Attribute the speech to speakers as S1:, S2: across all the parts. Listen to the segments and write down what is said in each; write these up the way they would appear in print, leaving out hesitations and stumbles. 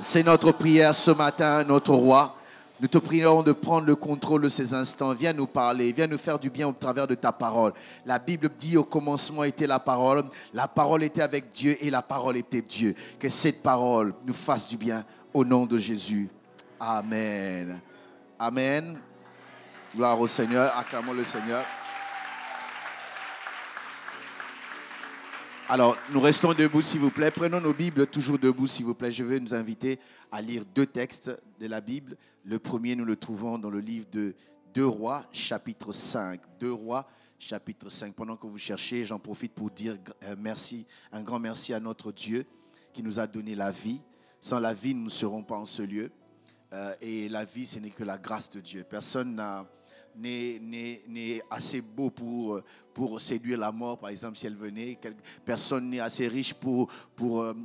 S1: C'est notre prière ce matin, notre roi. Nous te prions de prendre le contrôle de ces instants. Viens nous parler, viens nous faire du bien au travers de ta parole. La Bible dit au commencement était la parole était avec Dieu et la parole était Dieu. Que cette parole nous fasse du bien au nom de Jésus. Amen. Amen. Gloire au Seigneur. Acclamons le Seigneur. Alors, nous restons debout, s'il vous plaît. Prenons nos Bibles, toujours debout, s'il vous plaît. Je vais nous inviter à lire deux textes de la Bible. Le premier, nous le trouvons dans le livre de 2 Rois, chapitre 5. 2 Rois, chapitre 5. Pendant que vous cherchez, j'en profite pour dire merci, un grand merci à notre Dieu qui nous a donné la vie. Sans la vie, nous ne serons pas en ce lieu. Et la vie, ce n'est que la grâce de Dieu. Personne n'est assez beau pour séduire la mort, par exemple, si elle venait. Personne n'est assez riche pour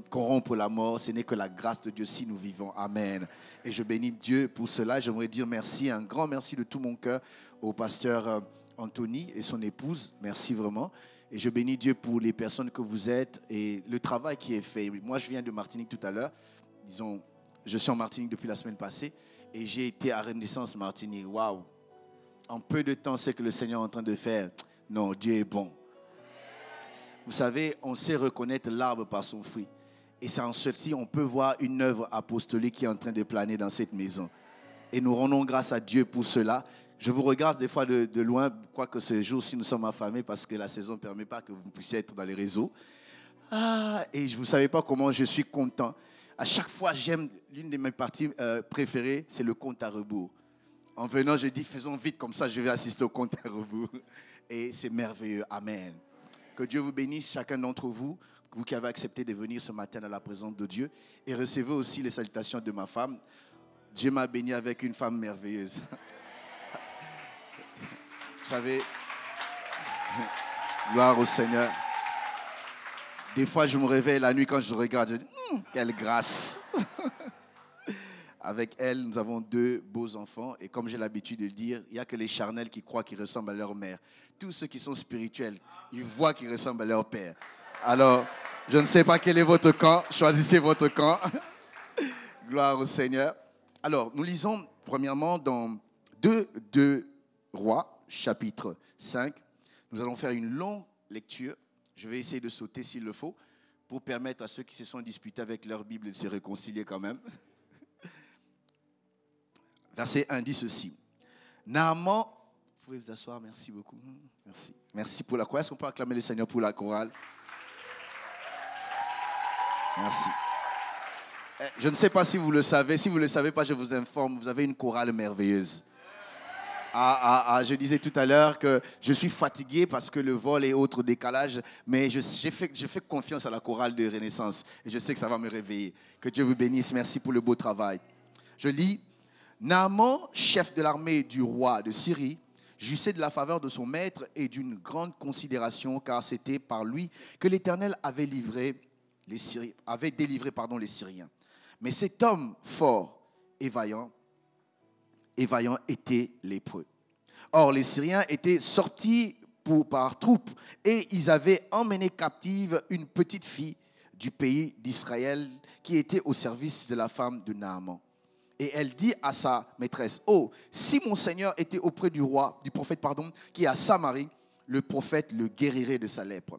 S1: corrompre la mort. Ce n'est que la grâce de Dieu si nous vivons. Amen. Et je bénis Dieu pour cela. J'aimerais dire merci, un grand merci de tout mon cœur au pasteur Anthony et son épouse. Merci vraiment. Et je bénis Dieu pour les personnes que vous êtes et le travail qui est fait. Moi, je viens de Martinique tout à l'heure. Disons, je suis en Martinique depuis la semaine passée et j'ai été à Renaissance Martinique. Waouh! En peu de temps, ce que le Seigneur est en train de faire. Non, Dieu est bon. Vous savez, on sait reconnaître l'arbre par son fruit. Et c'est en ceci on peut voir une œuvre apostolique qui est en train de planer dans cette maison. Et nous rendons grâce à Dieu pour cela. Je vous regarde des fois de loin, quoique ce jour-ci nous sommes affamés parce que la saison ne permet pas que vous puissiez être dans les réseaux. Et vous ne savez pas comment je suis content. À chaque fois, j'aime, l'une de mes parties préférées, c'est le compte à rebours. En venant, je dis, faisons vite, comme ça, je vais assister au compte à rebours. Et c'est merveilleux. Amen. Que Dieu vous bénisse, chacun d'entre vous, vous qui avez accepté de venir ce matin dans la présence de Dieu. Et recevez aussi les salutations de ma femme. Dieu m'a béni avec une femme merveilleuse. Vous savez, gloire au Seigneur. Des fois, je me réveille la nuit quand je regarde, je dis, quelle grâce. Avec elle, nous avons 2 beaux enfants. Et comme j'ai l'habitude de le dire, il n'y a que les charnels qui croient qu'ils ressemblent à leur mère. Tous ceux qui sont spirituels, ils voient qu'ils ressemblent à leur père. Alors, je ne sais pas quel est votre camp. Choisissez votre camp. Gloire au Seigneur. Alors, nous lisons premièrement dans 2 Rois, chapitre 5. Nous allons faire une longue lecture. Je vais essayer de sauter s'il le faut pour permettre à ceux qui se sont disputés avec leur Bible de se réconcilier quand même. Verset 1 dit ceci. Naaman, vous pouvez vous asseoir, merci beaucoup. Merci. Merci pour la chorale. Est-ce qu'on peut acclamer le Seigneur pour la chorale? Merci. Je ne sais pas si vous le savez. Si vous ne le savez pas, je vous informe. Vous avez une chorale merveilleuse. Je disais tout à l'heure que je suis fatigué parce que le vol et autres décalages, mais je fais confiance à la chorale de Renaissance. Et je sais que ça va me réveiller. Que Dieu vous bénisse. Merci pour le beau travail. Je lis. Naaman, chef de l'armée du roi de Syrie, jouissait de la faveur de son maître et d'une grande considération, car c'était par lui que l'Éternel avait délivré les Syriens. Mais cet homme fort et vaillant était lépreux. Or, les Syriens étaient sortis par troupes et ils avaient emmené captive une petite fille du pays d'Israël qui était au service de la femme de Naaman. Et elle dit à sa maîtresse, « Oh, si mon Seigneur était auprès du prophète, qui est à Samarie, le prophète le guérirait de sa lèpre. »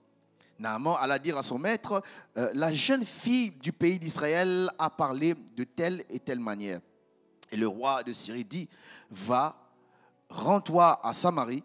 S1: Naaman alla dire à son maître, « La jeune fille du pays d'Israël a parlé de telle et telle manière. » Et le roi de Syrie dit, « Va, rends-toi à Samarie,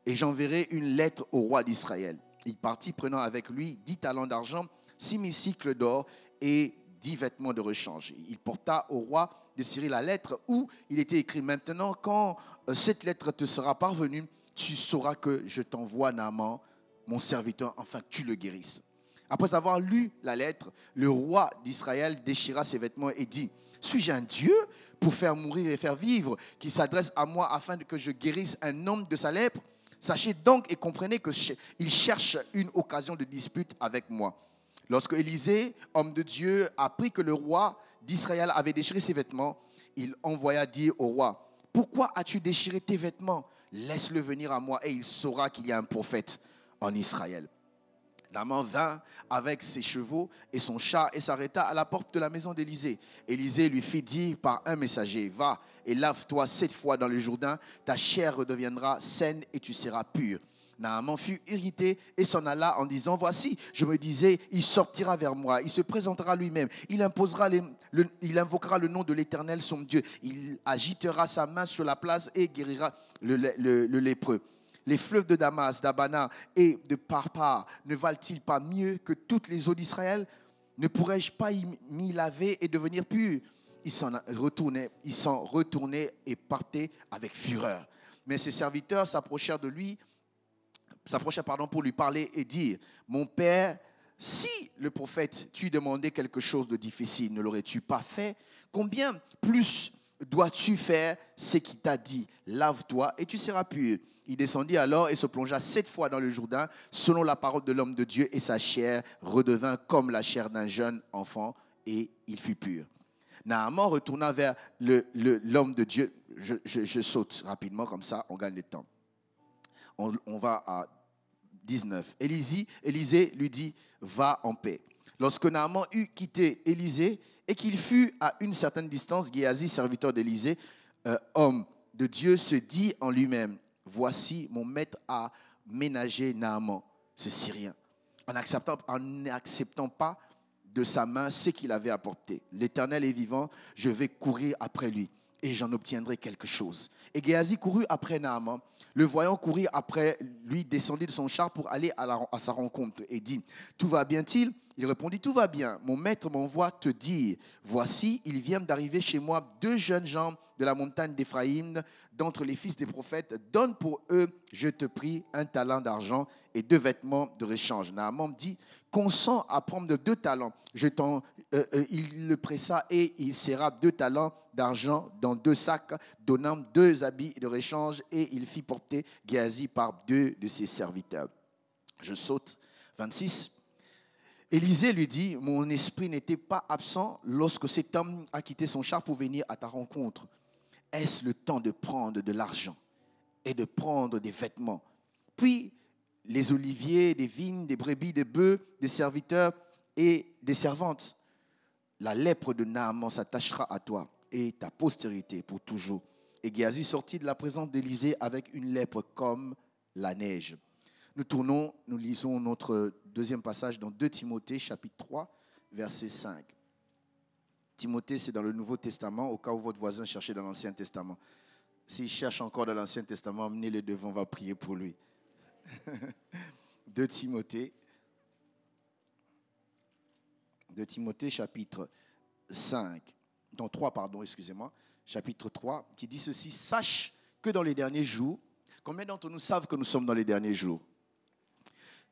S1: et j'enverrai une lettre au roi d'Israël. » Il partit, prenant avec lui 10 talents d'argent, 6 000 cycles d'or et 10 vêtements de rechange. Il porta au roi de Syrie la lettre où il était écrit, « Maintenant, quand cette lettre te sera parvenue, tu sauras que je t'envoie Naaman, mon serviteur, afin que tu le guérisses. » Après avoir lu la lettre, le roi d'Israël déchira ses vêtements et dit, « Suis-je un Dieu pour faire mourir et faire vivre, qui s'adresse à moi afin que je guérisse un homme de sa lèpre? Sachez donc et comprenez qu'il cherche une occasion de dispute avec moi. » Lorsque Élisée, homme de Dieu, apprit que le roi d'Israël avait déchiré ses vêtements, il envoya dire au roi, « Pourquoi as-tu déchiré tes vêtements? Laisse-le venir à moi et il saura qu'il y a un prophète en Israël. » Naaman vint avec ses chevaux et son char et s'arrêta à la porte de la maison d'Élisée. Élisée lui fit dire par un messager, va et lave-toi 7 fois dans le Jourdain, ta chair redeviendra saine et tu seras pur. Naaman fut irrité et s'en alla en disant, voici, je me disais, il sortira vers moi, il se présentera lui-même, il invoquera le nom de l'Éternel son Dieu, il agitera sa main sur la place et guérira le lépreux. Les fleuves de Damas, d'Abana et de Parpar ne valent-ils pas mieux que toutes les eaux d'Israël? Ne pourrais-je pas m'y laver et devenir pur? Ils s'en retournaient et partaient avec fureur. Mais ses serviteurs s'approchèrent pour lui parler et dire, mon père, si le prophète t'eût demandé quelque chose de difficile, ne l'aurais-tu pas fait? Combien plus dois-tu faire ce qu'il t'a dit? Lave-toi et tu seras pur. Il descendit alors et se plongea 7 fois dans le Jourdain, selon la parole de l'homme de Dieu, et sa chair redevint comme la chair d'un jeune enfant, et il fut pur. Naaman retourna vers l'homme de Dieu. Je saute rapidement, comme ça, on gagne le temps. On va à 19. Élisée lui dit, va en paix. Lorsque Naaman eut quitté Élisée et qu'il fut à une certaine distance, Géasi, serviteur d'Élisée, homme de Dieu, se dit en lui-même, voici mon maître a ménagé Naaman, ce Syrien, en n'acceptant pas de sa main ce qu'il avait apporté. L'Éternel est vivant, je vais courir après lui et j'en obtiendrai quelque chose. Et Géasi courut après Naaman. Le voyant courir après lui, descendit de son char pour aller à sa rencontre et dit, tout va bien-il? Il répondit, tout va bien. Mon maître m'envoie te dire, voici, il vient d'arriver chez moi 2 jeunes gens de la montagne d'Éphraïm, d'entre les fils des prophètes. Donne pour eux, je te prie, 1 talent d'argent et 2 vêtements de réchange. Naaman dit, consens à prendre 2 talents. Il le pressa et il serra 2 talents d'argent dans 2 sacs, donnant 2 habits de réchange, et il fit porter Géasi par 2 de ses serviteurs. Je saute. 26. Élisée lui dit, mon esprit n'était pas absent lorsque cet homme a quitté son char pour venir à ta rencontre. Est-ce le temps de prendre de l'argent et de prendre des vêtements? Puis les oliviers, des vignes, des brebis, des bœufs, des serviteurs et des servantes. La lèpre de Naaman s'attachera à toi et ta postérité pour toujours. Et Géasi sortit de la présence d'Élisée avec une lèpre comme la neige. Nous lisons notre deuxième passage dans 2 Timothée, chapitre 3, verset 5. Timothée, c'est dans le Nouveau Testament, au cas où votre voisin cherchait dans l'Ancien Testament. S'il cherche encore dans l'Ancien Testament, emmenez-le devant, on va prier pour lui. 2 Timothée, chapitre 5, dans 3, excusez-moi, chapitre 3, qui dit ceci, sache que dans les derniers jours, combien d'entre nous savent que nous sommes dans les derniers jours?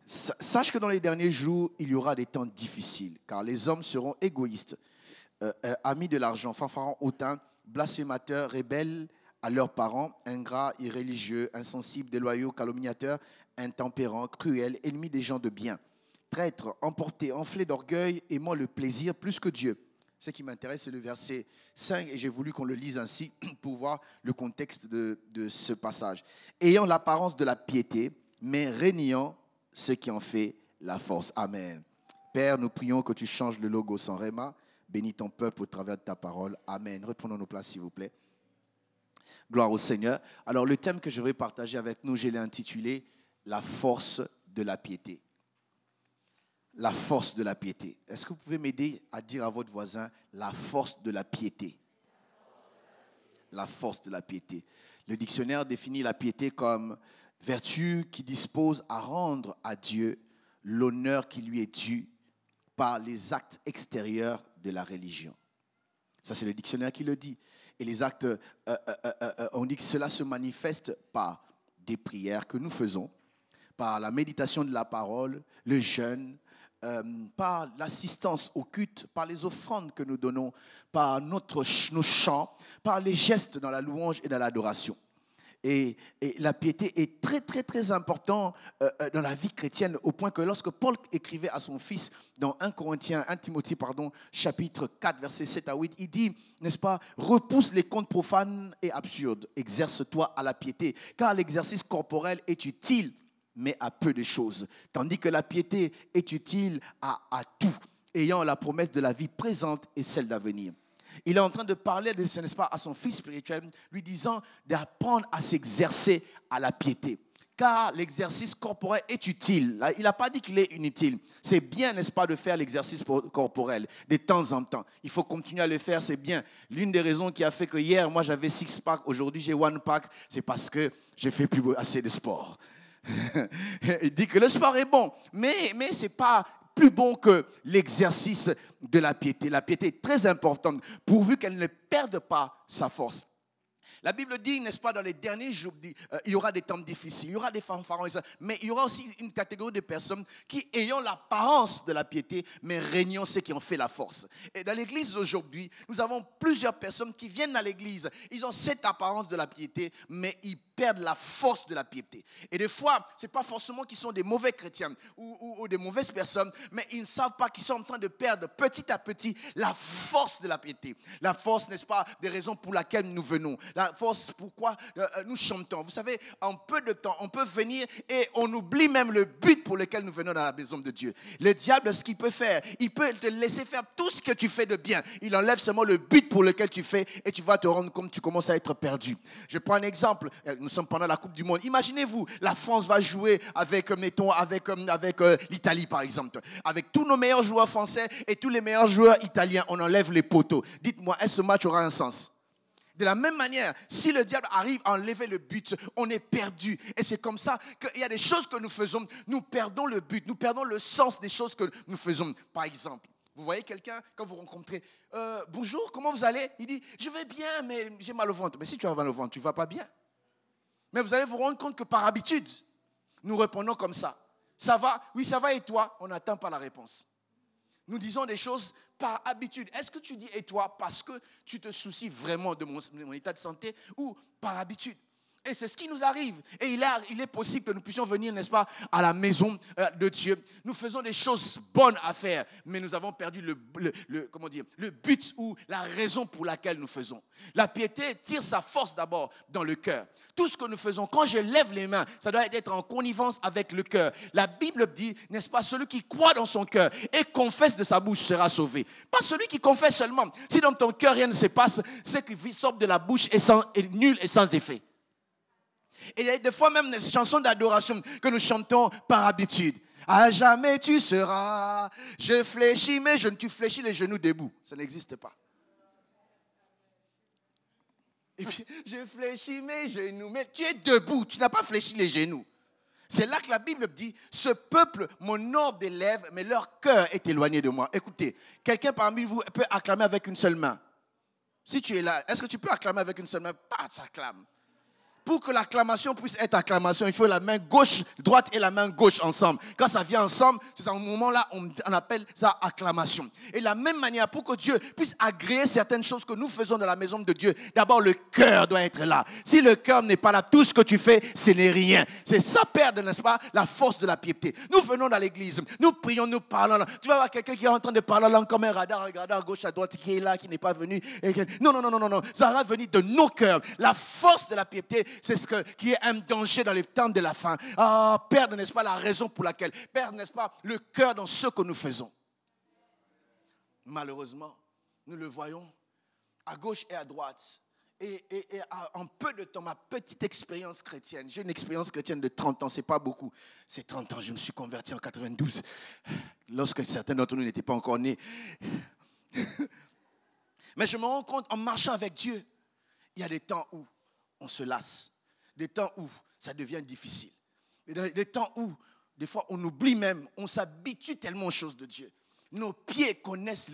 S1: Sache que dans les derniers jours, il y aura des temps difficiles, car les hommes seront égoïstes, amis de l'argent, fanfarons hautains, blasphémateurs, rebelles à leurs parents, ingrats, irréligieux, insensibles, déloyaux, calomniateurs, intempérants, cruels, ennemis des gens de bien, traîtres, emportés, enflés d'orgueil, aimant le plaisir plus que Dieu. Ce qui m'intéresse, c'est le verset 5, et j'ai voulu qu'on le lise ainsi pour voir le contexte de ce passage. Ayant l'apparence de la piété, mais régnant ce qui en fait la force. Amen. Père, nous prions que tu changes le logos en réma. Bénis ton peuple au travers de ta parole. Amen. Reprenons nos places, s'il vous plaît. Gloire au Seigneur. Alors, le thème que je vais partager avec nous, je l'ai intitulé « La force de la piété ». La force de la piété. Est-ce que vous pouvez m'aider à dire à votre voisin « La force de la piété ». La force de la piété. Le dictionnaire définit la piété comme vertu qui dispose à rendre à Dieu l'honneur qui lui est dû par les actes extérieurs de la religion. Ça, c'est le dictionnaire qui le dit. Et les actes, on dit que cela se manifeste par des prières que nous faisons, par la méditation de la parole, le jeûne, par l'assistance au culte, par les offrandes que nous donnons, par nos chants, par les gestes dans la louange et dans l'adoration. Et la piété est très, très, très importante dans la vie chrétienne, au point que lorsque Paul écrivait à son fils dans 1 Timothée, chapitre 4, versets 7 à 8, il dit, n'est-ce pas, repousse les contes profanes et absurdes, exerce-toi à la piété, car l'exercice corporel est utile, mais à peu de choses. Tandis que la piété est utile à tout, ayant la promesse de la vie présente et celle d'avenir. Il est en train de parler, n'est-ce pas, à son fils spirituel, lui disant d'apprendre à s'exercer à la piété. Car l'exercice corporel est utile. Il n'a pas dit qu'il est inutile. C'est bien, n'est-ce pas, de faire l'exercice corporel de temps en temps. Il faut continuer à le faire, c'est bien. L'une des raisons qui a fait que hier, moi j'avais 6-pack, aujourd'hui j'ai 1-pack, c'est parce que je ne fais plus assez de sport. Il dit que le sport est bon, mais ce n'est pas plus bon que l'exercice de la piété. La piété est très importante pourvu qu'elle ne perde pas sa force. La Bible dit, n'est-ce pas, dans les derniers jours, il y aura des temps difficiles, il y aura des fanfarons, mais il y aura aussi une catégorie de personnes qui, ayant l'apparence de la piété, mais régnant ceux qui ont fait la force. Et dans l'église aujourd'hui, nous avons plusieurs personnes qui viennent à l'église. Ils ont cette apparence de la piété, mais ils perdent la force de la piété. Et des fois, ce n'est pas forcément qu'ils sont des mauvais chrétiens ou des mauvaises personnes, mais ils ne savent pas qu'ils sont en train de perdre petit à petit la force de la piété. La force, n'est-ce pas, des raisons pour lesquelles nous venons. La force pourquoi nous chantons. Vous savez, en peu de temps, on peut venir et on oublie même le but pour lequel nous venons dans la maison de Dieu. Le diable, ce qu'il peut faire, il peut te laisser faire tout ce que tu fais de bien. Il enlève seulement le but pour lequel tu fais et tu vas te rendre compte que tu commences à être perdu. Je prends un exemple. Nous sommes pendant la Coupe du Monde. Imaginez-vous, la France va jouer avec, mettons, avec l'Italie, par exemple. Avec tous nos meilleurs joueurs français et tous les meilleurs joueurs italiens, on enlève les poteaux. Dites-moi, est-ce que ce match aura un sens? De la même manière, si le diable arrive à enlever le but, on est perdu. Et c'est comme ça qu'il y a des choses que nous faisons, nous perdons le but, nous perdons le sens des choses que nous faisons. Par exemple, vous voyez quelqu'un, quand vous rencontrez, bonjour, comment vous allez? Il dit, je vais bien, mais j'ai mal au ventre. Mais si tu as mal au ventre, tu ne vas pas bien. Mais vous allez vous rendre compte que par habitude, nous répondons comme ça. Ça va? Oui, ça va et toi? On n'attend pas la réponse. Nous disons des choses par habitude. Est-ce que tu dis et toi parce que tu te soucies vraiment de mon état de santé ou par habitude? Et c'est ce qui nous arrive. Et il est possible que nous puissions venir, n'est-ce pas, à la maison de Dieu. Nous faisons des choses bonnes à faire, mais nous avons perdu le but ou la raison pour laquelle nous faisons. La piété tire sa force d'abord dans le cœur. Tout ce que nous faisons, quand je lève les mains, ça doit être en connivence avec le cœur. La Bible dit, n'est-ce pas, celui qui croit dans son cœur et confesse de sa bouche sera sauvé. Pas celui qui confesse seulement. Si dans ton cœur rien ne se passe, ce qui sort de la bouche est nul et sans effet. Et il y a des fois même des chansons d'adoration que nous chantons par habitude. À jamais tu seras, je fléchis mes genoux, tu fléchis les genoux debout. Ça n'existe pas. Et puis, je fléchis mes genoux, mais tu es debout, tu n'as pas fléchi les genoux. C'est là que la Bible dit, ce peuple m'honore des lèvres, mais leur cœur est éloigné de moi. Écoutez, quelqu'un parmi vous peut acclamer avec une seule main. Si tu es là, est-ce que tu peux acclamer avec une seule main? Pas de s'acclame. Pour que l'acclamation puisse être acclamation, il faut la main gauche, droite et la main gauche ensemble. Quand ça vient ensemble, c'est à un moment-là, on appelle ça acclamation. Et de la même manière, pour que Dieu puisse agréer certaines choses que nous faisons dans la maison de Dieu, d'abord le cœur doit être là. Si le cœur n'est pas là, tout ce que tu fais, ce n'est rien. C'est ça perdre, n'est-ce pas, la force de la piété. Nous venons dans l'église, nous prions, nous parlons. Tu vas voir quelqu'un qui est en train de parler là comme un radar, regardant à gauche, à droite, qui est là, qui n'est pas venu. Non. Ça va venir de nos cœurs. La force de la piété, c'est ce qui est un danger dans les temps de la fin. Perdre, n'est-ce pas, la raison pour laquelle. Perdre, n'est-ce pas, le cœur dans ce que nous faisons. Malheureusement, nous le voyons à gauche et à droite. Et en peu de temps, ma petite expérience chrétienne, j'ai une expérience chrétienne de 30 ans, c'est pas beaucoup. C'est 30 ans, je me suis converti en 92, lorsque certains d'entre nous n'étaient pas encore nés. Mais je me rends compte, en marchant avec Dieu, il y a des temps où on se lasse. Des temps où ça devient difficile. Des temps où, des fois, on oublie même, on s'habitue tellement aux choses de Dieu. Nos pieds connaissent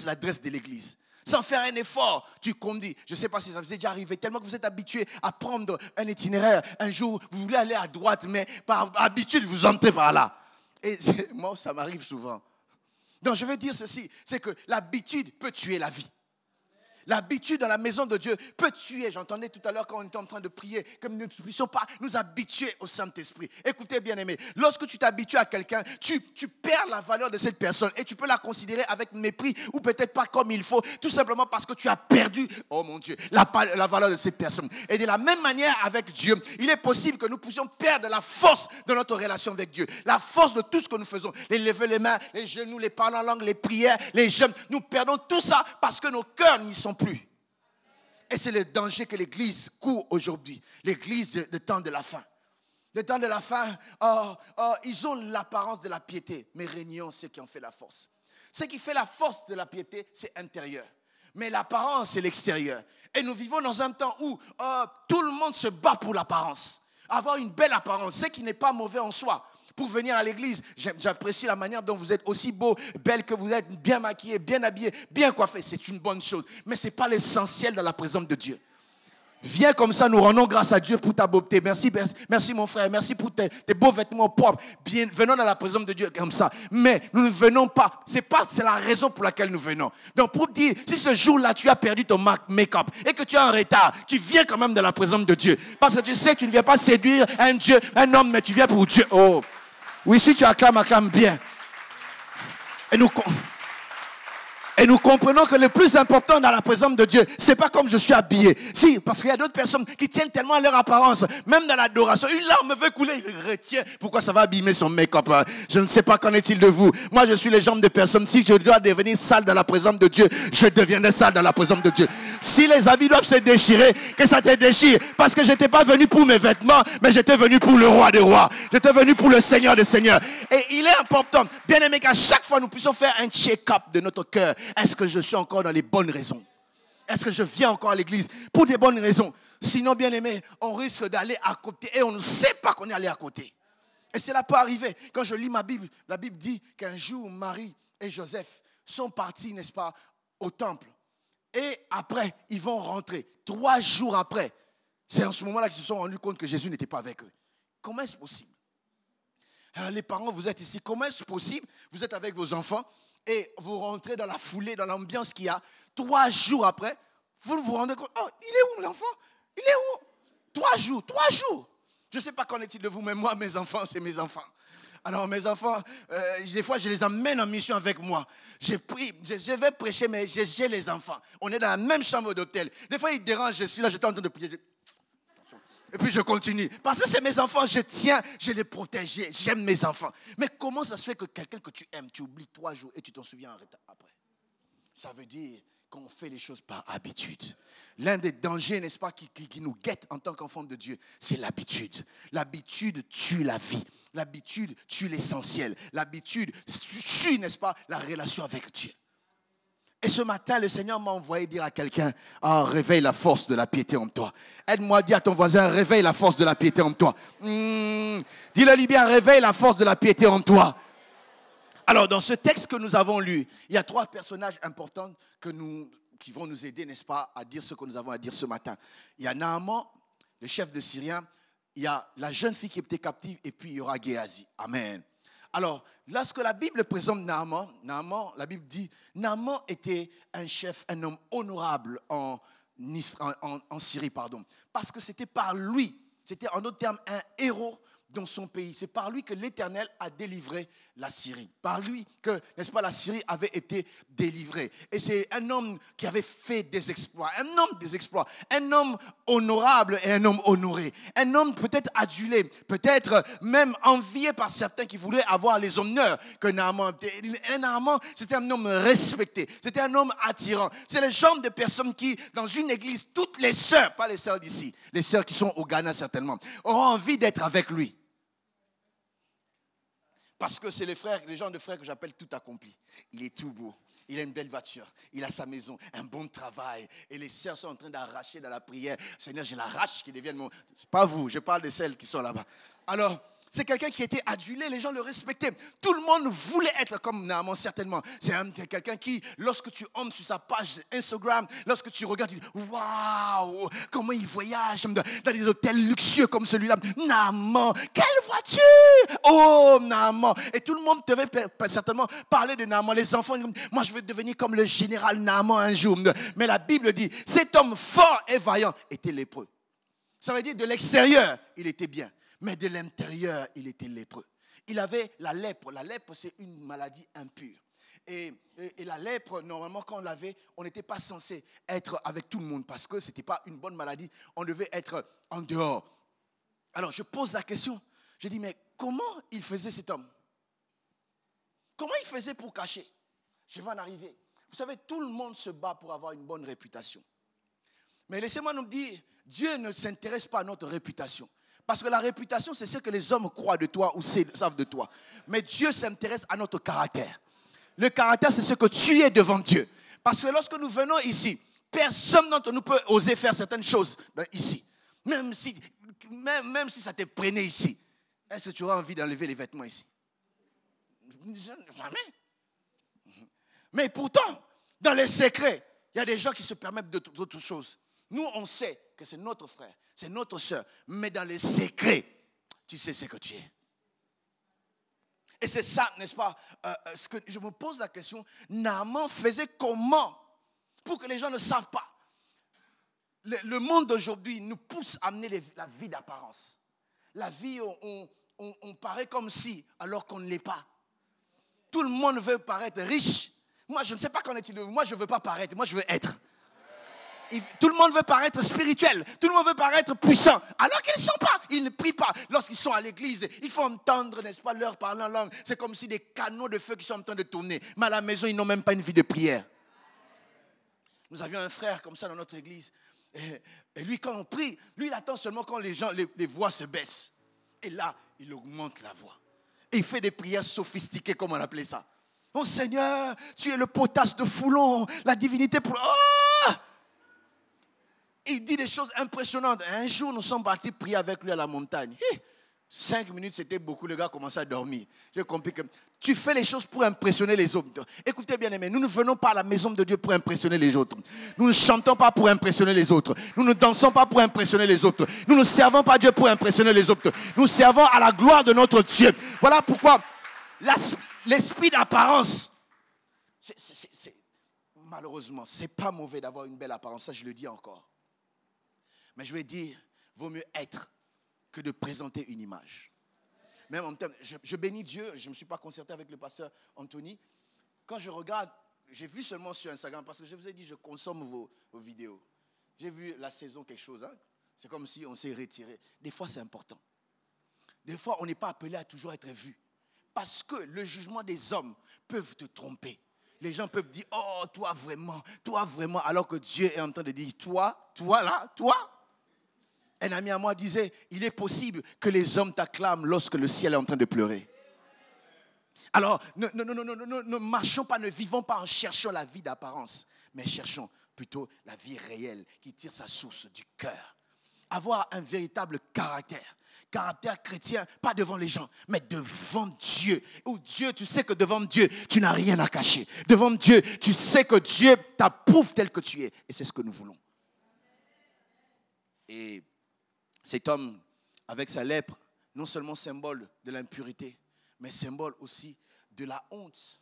S1: l'adresse de l'église. Sans faire un effort, tu conduis. Je ne sais pas si ça vous est déjà arrivé, tellement que vous êtes habitué à prendre un itinéraire. Un jour, vous voulez aller à droite, mais par habitude, vous entrez par là. Et moi, ça m'arrive souvent. Donc, je veux dire ceci, c'est que l'habitude peut tuer la vie. L'habitude dans la maison de Dieu peut tuer. J'entendais tout à l'heure quand on était en train de prier que nous ne puissions pas nous habituer au Saint-Esprit. Écoutez bien aimé, lorsque tu t'habitues à quelqu'un, tu perds la valeur de cette personne et tu peux la considérer avec mépris ou peut-être pas comme il faut, tout simplement parce que tu as perdu, oh mon Dieu, la valeur de cette personne. Et de la même manière avec Dieu, il est possible que nous puissions perdre la force de notre relation avec Dieu, la force de tout ce que nous faisons, les lever les mains, les genoux, les parler en langue, les prières, les jeûnes. Nous perdons tout ça parce que nos cœurs n'y sont plus. Et c'est le danger que l'Église court aujourd'hui, l'Église de temps de la fin. Le temps de la fin, ils ont l'apparence de la piété, mais régnons ce qui en fait la force. Ce qui fait la force de la piété, c'est intérieur. Mais l'apparence, c'est l'extérieur. Et nous vivons dans un temps où tout le monde se bat pour l'apparence. Avoir une belle apparence, ce qui n'est pas mauvais en soi. Pour venir à l'église, j'apprécie la manière dont vous êtes aussi beau, belle que vous êtes, bien maquillé, bien habillé, bien coiffé. C'est une bonne chose. Mais ce n'est pas l'essentiel dans la présence de Dieu. Viens comme ça, nous rendons grâce à Dieu pour ta beauté. Merci, merci mon frère, merci pour tes beaux vêtements propres. Venons dans la présence de Dieu comme ça. Mais nous ne venons pas, c'est la raison pour laquelle nous venons. Donc pour dire, si ce jour-là tu as perdu ton make-up et que tu es en retard, tu viens quand même dans la présence de Dieu. Parce que tu sais que tu ne viens pas séduire un Dieu, un homme, mais tu viens pour Dieu. Oh, oui, si tu acclames bien. Et nous comprenons que le plus important dans la présence de Dieu, c'est pas comme je suis habillé. Si, parce qu'il y a d'autres personnes qui tiennent tellement à leur apparence, même dans l'adoration. Une larme veut couler, il retient. Pourquoi ça va abîmer son make-up? Je ne sais pas qu'en est-il de vous. Moi, je suis le genre de personne, si je dois devenir sale dans la présence de Dieu, je deviendrai sale dans la présence de Dieu. Si les habits doivent se déchirer, que ça te déchire. Parce que je n'étais pas venu pour mes vêtements, mais j'étais venu pour le roi des rois. J'étais venu pour le Seigneur des seigneurs. Et il est important, bien aimé, qu'à chaque fois, nous puissions faire un check-up de notre cœur. Est-ce que je suis encore dans les bonnes raisons? Est-ce que je viens encore à l'église pour des bonnes raisons? Sinon, bien aimé, on risque d'aller à côté et on ne sait pas qu'on est allé à côté. Et cela peut arriver. Quand je lis ma Bible, la Bible dit qu'un jour, Marie et Joseph sont partis, n'est-ce pas, au temple. Et après, ils vont rentrer. 3 jours après, c'est en ce moment-là qu'ils se sont rendus compte que Jésus n'était pas avec eux. Comment est-ce possible? Les parents, vous êtes ici. Comment est-ce possible? Vous êtes avec vos enfants et vous rentrez dans la foulée, dans l'ambiance qu'il y a. 3 jours après, vous vous rendez compte. Oh, il est où l'enfant? Il est où? 3 jours, 3 jours. Je ne sais pas qu'en est-il de vous, mais moi, mes enfants, c'est mes enfants. Alors mes enfants, des fois je les emmène en mission avec moi. Je vais prêcher, mais j'ai les enfants. On est dans la même chambre d'hôtel. Des fois ils dérangent, je suis là, j'étais en train de prier. Et puis je continue. Parce que c'est mes enfants, je tiens, je les protège, j'aime mes enfants. Mais comment ça se fait que quelqu'un que tu aimes, tu oublies 3 jours et tu t'en souviens après? Ça veut dire qu'on fait les choses par habitude. L'un des dangers, n'est-ce pas, qui nous guette en tant qu'enfant de Dieu, c'est l'habitude. L'habitude tue la vie. L'habitude tue l'essentiel. L'habitude tue, n'est-ce pas, la relation avec Dieu. Et ce matin, le Seigneur m'a envoyé dire à quelqu'un, réveille la force de la piété en toi. Aide-moi, dis à ton voisin, réveille la force de la piété en toi. Dis-le-lui bien, réveille la force de la piété en toi. Alors, dans ce texte que nous avons lu, il y a 3 personnages importants qui vont nous aider, n'est-ce pas, à dire ce que nous avons à dire ce matin. Il y a Naaman, le chef de Syriens, il y a la jeune fille qui était captive, et puis il y aura Géasi. Amen. Alors, lorsque la Bible présente Naaman, la Bible dit, Naaman était un chef, un homme honorable en Syrie, parce que c'était par lui, c'était en d'autres termes un héros dans son pays. C'est par lui que l'Éternel a délivré la Syrie. Par lui que, n'est-ce pas, la Syrie avait été délivrée. Et c'est un homme qui avait fait des exploits. Un homme des exploits. Un homme honorable et un homme honoré. Un homme peut-être adulé, peut-être même envié par certains qui voulaient avoir les honneurs que Naaman était. Naaman, c'était un homme respecté. C'était un homme attirant. C'est le genre de personnes qui, dans une église, toutes les sœurs, pas les sœurs d'ici, les sœurs qui sont au Ghana certainement, auront envie d'être avec lui. Parce que c'est le genre de frère que j'appelle tout accompli. Il est tout beau. Il a une belle voiture. Il a sa maison, un bon travail. Et les sœurs sont en train d'arracher dans la prière. Seigneur, je l'arrache qu'il devienne mon... C'est pas vous, je parle de celles qui sont là-bas. Alors, c'est quelqu'un qui était adulé, les gens le respectaient. Tout le monde voulait être comme Naaman, certainement. C'est quelqu'un qui, lorsque tu entres sur sa page Instagram, lorsque tu regardes, tu dis, waouh, comment il voyage dans des hôtels luxueux comme celui-là. Naaman, quelle voiture! Oh, Naaman. Et tout le monde devait certainement parler de Naaman. Les enfants, moi je veux devenir comme le général Naaman un jour. Mais la Bible dit, cet homme fort et vaillant était lépreux. Ça veut dire de l'extérieur, il était bien. Mais de l'intérieur, il était lépreux. Il avait la lèpre. La lèpre, c'est une maladie impure. Et la lèpre, normalement, quand on l'avait, on n'était pas censé être avec tout le monde parce que ce n'était pas une bonne maladie. On devait être en dehors. Alors, je pose la question. Je dis, mais comment il faisait cet homme? Comment il faisait pour cacher? Je vais en arriver. Vous savez, tout le monde se bat pour avoir une bonne réputation. Mais laissez-moi nous dire, Dieu ne s'intéresse pas à notre réputation. Parce que la réputation, c'est ce que les hommes croient de toi ou savent de toi. Mais Dieu s'intéresse à notre caractère. Le caractère, c'est ce que tu es devant Dieu. Parce que lorsque nous venons ici, personne d'entre nous peut oser faire certaines choses ici. Même si ça te prenait ici. Est-ce que tu auras envie d'enlever les vêtements ici? Jamais. Mais pourtant, dans les secrets, il y a des gens qui se permettent d'autres choses. Nous, on sait que c'est notre frère, c'est notre soeur. Mais dans les secrets, tu sais ce que tu es. Et c'est ça, n'est-ce pas, ce que je me pose la question. Naaman faisait comment pour que les gens ne savent pas? Le monde d'aujourd'hui nous pousse à amener la vie d'apparence. La vie, on paraît comme si, alors qu'on ne l'est pas. Tout le monde veut paraître riche. Moi, je ne sais pas qu'en est-il de vous. Moi, je ne veux pas paraître. Moi, je veux être. Tout le monde veut paraître spirituel. Tout le monde veut paraître puissant. Alors qu'ils ne sont pas. Ils ne prient pas. Lorsqu'ils sont à l'église, il faut entendre, n'est-ce pas, leur parler en langue. C'est comme si des canaux de feu qui sont en train de tourner. Mais à la maison, ils n'ont même pas une vie de prière. Nous avions un frère comme ça dans notre église. Et lui, quand on prie, lui, il attend seulement quand les voix se baissent. Et là, il augmente la voix. Et il fait des prières sophistiquées, comme on appelait ça. Oh Seigneur, tu es le potasse de Foulon, la divinité pour... Oh! Il dit des choses impressionnantes. Un jour, nous sommes partis prier avec lui à la montagne. 5 minutes, c'était beaucoup. Le gars commençait à dormir. J'ai compris que tu fais les choses pour impressionner les autres. Écoutez bien aimés, nous ne venons pas à la maison de Dieu pour impressionner les autres. Nous ne chantons pas pour impressionner les autres. Nous ne dansons pas pour impressionner les autres. Nous ne servons pas Dieu pour impressionner les autres. Nous servons à la gloire de notre Dieu. Voilà pourquoi l'esprit d'apparence, malheureusement, ce n'est pas mauvais d'avoir une belle apparence. Ça, je le dis encore. Mais je vais dire, vaut mieux être que de présenter une image. Même en termes, je bénis Dieu, je ne me suis pas concerté avec le pasteur Anthony. Quand je regarde, j'ai vu seulement sur Instagram, parce que je vous ai dit, je consomme vos vidéos. J'ai vu la saison quelque chose, hein? C'est comme si on s'est retiré. Des fois, c'est important. Des fois, on n'est pas appelé à toujours être vu. Parce que le jugement des hommes peuvent te tromper. Les gens peuvent dire, oh, toi vraiment, alors que Dieu est en train de dire, toi là, toi. Un ami à moi disait, il est possible que les hommes t'acclament lorsque le ciel est en train de pleurer. Alors, ne marchons pas, ne vivons pas en cherchant la vie d'apparence, mais cherchons plutôt la vie réelle qui tire sa source du cœur. Avoir un véritable caractère chrétien, pas devant les gens, mais devant Dieu. Où Dieu, tu sais que devant Dieu, tu n'as rien à cacher. Devant Dieu, tu sais que Dieu t'approuve tel que tu es. Et c'est ce que nous voulons. Et cet homme, avec sa lèpre, non seulement symbole de l'impurité, mais symbole aussi de la honte.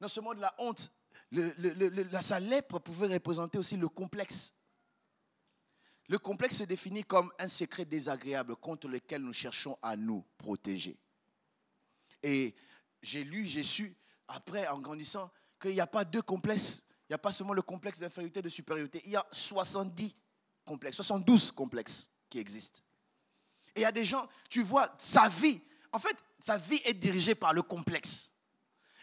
S1: Non seulement de la honte, sa lèpre pouvait représenter aussi le complexe. Le complexe se définit comme un secret désagréable contre lequel nous cherchons à nous protéger. Et j'ai su, après, en grandissant, qu'il n'y a pas deux complexes. Il n'y a pas seulement le complexe d'infériorité et de supériorité. Il y a 70 complexes, 72 complexes qui existent. Et il y a des gens, tu vois, sa vie est dirigée par le complexe.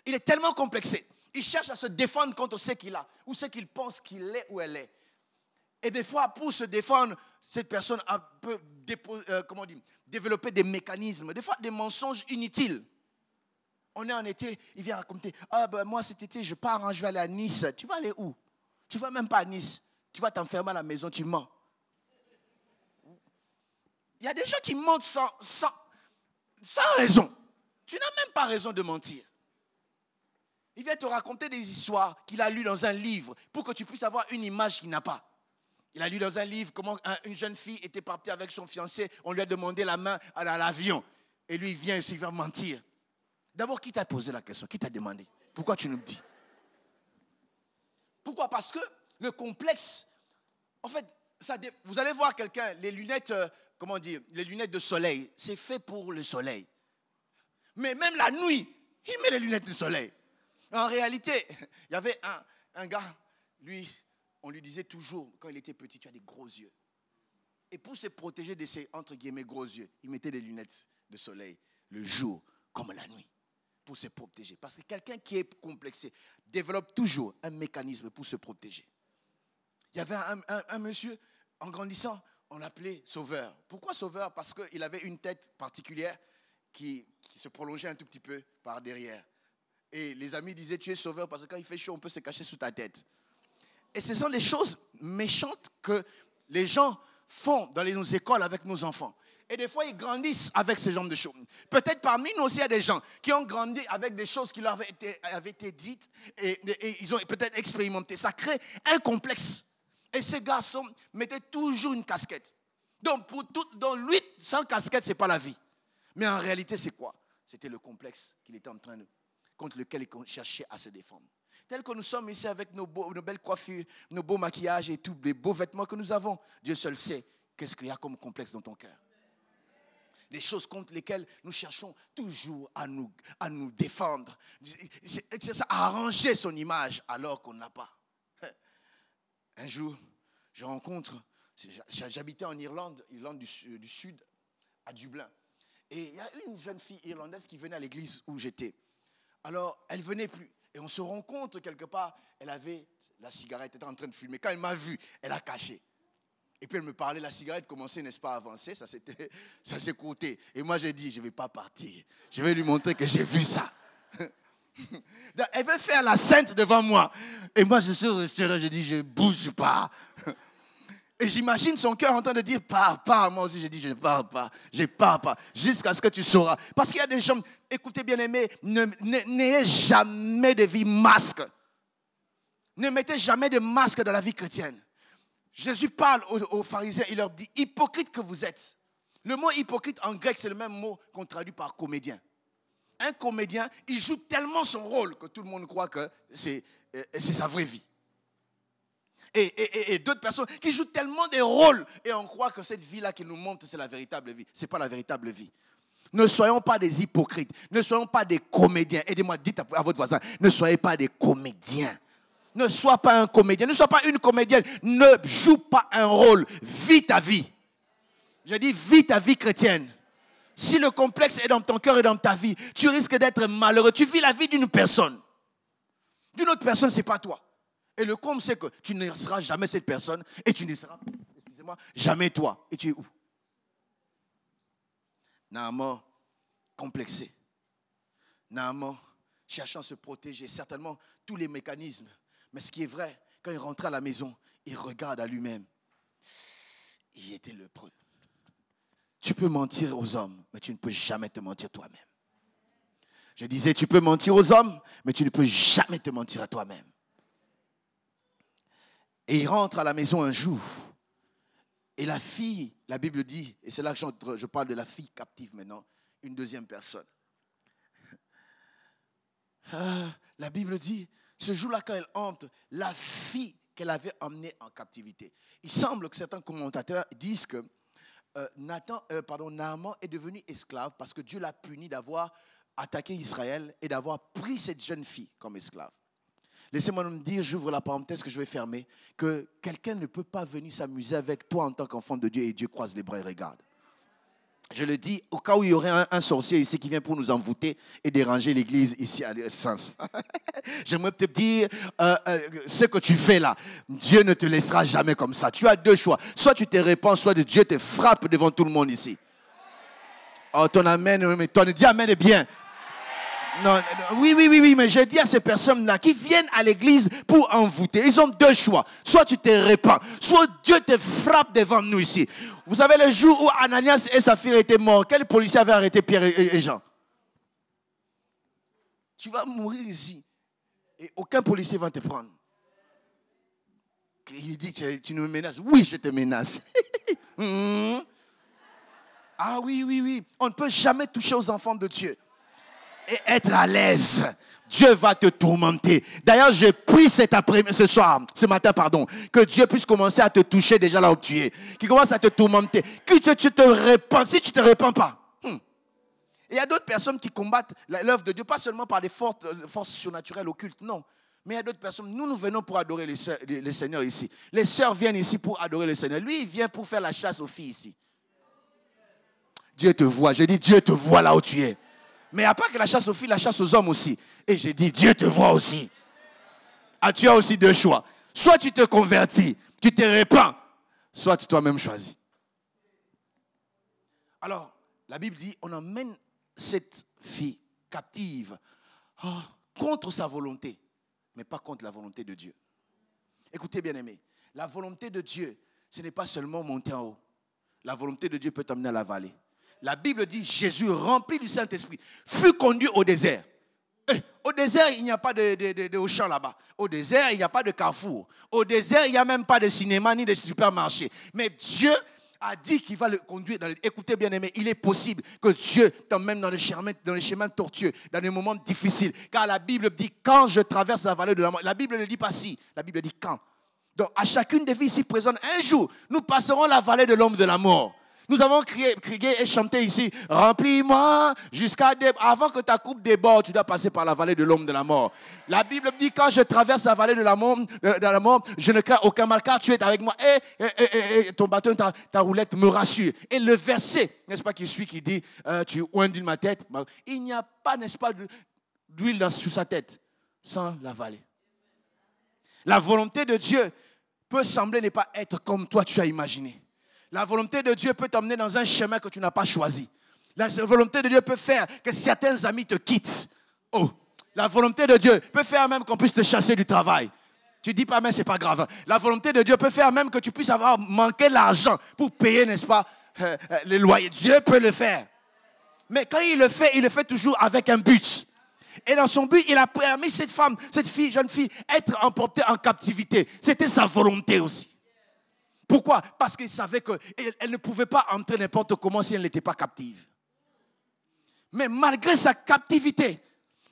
S1: Il est tellement complexé. Il cherche à se défendre contre ce qu'il a, ou ce qu'il pense qu'il est ou elle est. Et des fois, pour se défendre, cette personne peut développer des mécanismes, des fois des mensonges inutiles. On est en été, il vient raconter, moi cet été, je pars, je vais aller à Nice. Tu vas aller où? Tu ne vas même pas à Nice. Tu vas t'enfermer à la maison, tu mens. Il y a des gens qui mentent sans raison. Tu n'as même pas raison de mentir. Il vient te raconter des histoires qu'il a lues dans un livre pour que tu puisses avoir une image qu'il n'a pas. Il a lu dans un livre comment une jeune fille était partie avec son fiancé. On lui a demandé la main à l'avion. Et lui, il vient ici, il va mentir. D'abord, qui t'a posé la question? Qui t'a demandé? Pourquoi tu nous le dis? Pourquoi? Parce que le complexe, en fait, vous allez voir quelqu'un, les lunettes, les lunettes de soleil, c'est fait pour le soleil. Mais même la nuit, il met les lunettes de soleil. En réalité, il y avait un gars, lui, on lui disait toujours, quand il était petit, tu as des gros yeux. Et pour se protéger de ses, entre guillemets, gros yeux, il mettait des lunettes de soleil le jour comme la nuit, pour se protéger. Parce que quelqu'un qui est complexé développe toujours un mécanisme pour se protéger. Il y avait un monsieur, en grandissant, on l'appelait Sauveur. Pourquoi Sauveur? Parce qu'il avait une tête particulière qui se prolongeait un tout petit peu par derrière. Et les amis disaient, tu es sauveur parce que quand il fait chaud, on peut se cacher sous ta tête. Et ce sont les choses méchantes que les gens font dans nos écoles avec nos enfants. Et des fois, ils grandissent avec ce genre de choses. Peut-être parmi nous aussi, il y a des gens qui ont grandi avec des choses qui leur avaient été dites et ils ont peut-être expérimenté. Ça crée un complexe. Et ces garçons mettaient toujours une casquette. Donc, dans lui, sans casquette, ce n'est pas la vie. Mais en réalité, c'est quoi? C'était le complexe qu'il était en train de... contre lequel il cherchait à se défendre. Tel que nous sommes ici avec nos belles coiffures, nos beaux maquillages et tous les beaux vêtements que nous avons, Dieu seul sait qu'est-ce qu'il y a comme complexe dans ton cœur. Des choses contre lesquelles nous cherchons toujours à nous défendre, à arranger son image alors qu'on n'a pas. Un jour, je rencontre, j'habitais en Irlande du Sud, à Dublin. Et il y a une jeune fille irlandaise qui venait à l'église où j'étais. Alors, elle ne venait plus. Et on se rencontre quelque part. Elle avait la cigarette, elle était en train de fumer. Quand elle m'a vu, elle a caché. Et puis elle me parlait, la cigarette commençait, n'est-ce pas, à avancer. Ça s'est coté. Et moi, j'ai dit, je ne vais pas partir. Je vais lui montrer que j'ai vu ça. Elle veut faire la sainte devant moi. Et moi, je suis resté là, j'ai dit, je ne bouge pas. Et j'imagine son cœur en train de dire, pars. Moi aussi, j'ai dit, je ne pars pas. Je ne pars pas. Jusqu'à ce que tu sauras. Parce qu'il y a des gens, écoutez bien aimés, n'ayez jamais de vie masque. Ne mettez jamais de masque dans la vie chrétienne. Jésus parle aux pharisiens, il leur dit, hypocrite que vous êtes. Le mot hypocrite en grec, c'est le même mot qu'on traduit par comédien. Un comédien, il joue tellement son rôle que tout le monde croit que c'est sa vraie vie. Et d'autres personnes qui jouent tellement des rôles et on croit que cette vie-là qu'il nous montre, c'est la véritable vie. Ce n'est pas la véritable vie. Ne soyons pas des hypocrites. Ne soyons pas des comédiens. Aidez-moi, dites à votre voisin, ne soyez pas des comédiens. Ne sois pas un comédien. Ne sois pas une comédienne. Ne joue pas un rôle. Vis ta vie. Je dis, vis ta vie chrétienne. Si le complexe est dans ton cœur et dans ta vie, tu risques d'être malheureux. Tu vis la vie d'une personne. D'une autre personne, ce n'est pas toi. Et le comble, c'est que tu ne seras jamais cette personne et tu ne seras, jamais toi. Et tu es où? Naaman, complexé. Naaman, cherchant à se protéger. Certainement, tous les mécanismes. Mais ce qui est vrai, quand il rentrait à la maison, il regarde à lui-même. Il était lépreux. Tu peux mentir aux hommes, mais tu ne peux jamais te mentir toi-même. Je disais, tu peux mentir aux hommes, mais tu ne peux jamais te mentir à toi-même. Et il rentre à la maison un jour. Et la fille, la Bible dit, et c'est là que je parle de la fille captive maintenant, une deuxième personne. La Bible dit, ce jour-là quand elle entre, la fille qu'elle avait emmenée en captivité. Il semble que certains commentateurs disent que Naaman est devenu esclave parce que Dieu l'a puni d'avoir attaqué Israël et d'avoir pris cette jeune fille comme esclave. Laissez-moi me dire, j'ouvre la parenthèse que je vais fermer, que quelqu'un ne peut pas venir s'amuser avec toi en tant qu'enfant de Dieu et Dieu croise les bras et regarde. Je le dis au cas où il y aurait un sorcier ici qui vient pour nous envoûter et déranger l'église ici à l'essence. J'aimerais te dire, ce que tu fais là, Dieu ne te laissera jamais comme ça. Tu as deux choix. Soit tu te répands, soit Dieu te frappe devant tout le monde ici. Oh, ton amen, mais ton dis amen est bien. Non, non, oui, mais je dis à ces personnes-là qui viennent à l'église pour envoûter. Ils ont deux choix. Soit tu te répands, soit Dieu te frappe devant nous ici. Vous savez, le jour où Ananias et Saphir étaient morts, quel policier avait arrêté Pierre et Jean? Tu vas mourir ici. Et aucun policier va te prendre. Il dit, tu nous menaces. Oui, je te menace. Ah oui. On ne peut jamais toucher aux enfants de Dieu. Et être à l'aise. Dieu va te tourmenter. D'ailleurs, je prie ce matin, que Dieu puisse commencer à te toucher déjà là où tu es. Qu'il commence à te tourmenter. Que tu te répands. Si tu ne te répands pas. Il y a d'autres personnes qui combattent l'œuvre de Dieu, pas seulement par des forces surnaturelles occultes, non. Mais il y a d'autres personnes. Nous venons pour adorer les seigneurs ici. Les sœurs viennent ici pour adorer le Seigneur. Lui, il vient pour faire la chasse aux filles ici. Dieu te voit. Je dis, Dieu te voit là où tu es. Mais il n'y a pas que la chasse aux filles, la chasse aux hommes aussi. Et j'ai dit, Dieu te voit aussi. Ah, tu as aussi deux choix. Soit tu te convertis, tu te répands, soit tu toi-même choisis. Alors, la Bible dit, on emmène cette fille captive contre sa volonté, mais pas contre la volonté de Dieu. Écoutez, bien-aimés, la volonté de Dieu, ce n'est pas seulement monter en haut. La volonté de Dieu peut t'emmener à la vallée. La Bible dit, Jésus, rempli du Saint-Esprit, fut conduit au désert. Au désert, il n'y a pas de Auchan là-bas. Au désert, il n'y a pas de Carrefour. Au désert, il n'y a même pas de cinéma ni de supermarché. Mais Dieu a dit qu'il va le conduire. Écoutez, bien-aimé, il est possible que Dieu t'emmène dans les chemins tortueux, dans les moments difficiles. Car la Bible dit, quand je traverse la vallée de la mort, la Bible ne dit pas si, la Bible dit quand. Donc, à chacune des vies ici présentes, un jour, nous passerons la vallée de l'homme de la mort. Nous avons crié et chanté ici, remplis-moi jusqu'à avant que ta coupe déborde, tu dois passer par la vallée de l'homme de la mort. La Bible dit, quand je traverse la vallée de la mort, je ne crains aucun mal, car tu es avec moi. Et ton bâton, ta roulette me rassure. Et le verset, n'est-ce pas, qui suit, qui dit, tu oins d'une ma tête. Il n'y a pas, n'est-ce pas, d'huile sous sa tête, sans la vallée. La volonté de Dieu peut sembler ne pas être comme toi tu as imaginé. La volonté de Dieu peut t'emmener dans un chemin que tu n'as pas choisi. La volonté de Dieu peut faire que certains amis te quittent. Oh, la volonté de Dieu peut faire même qu'on puisse te chasser du travail. Tu dis pas, mais c'est pas grave. La volonté de Dieu peut faire même que tu puisses avoir manqué l'argent pour payer, n'est-ce pas, les loyers. Dieu peut le faire. Mais quand il le fait toujours avec un but. Et dans son but, il a permis cette jeune fille, être emportée en captivité. C'était sa volonté aussi. Pourquoi? Parce qu'il savait qu'elle ne pouvait pas entrer n'importe comment si elle n'était pas captive. Mais malgré sa captivité,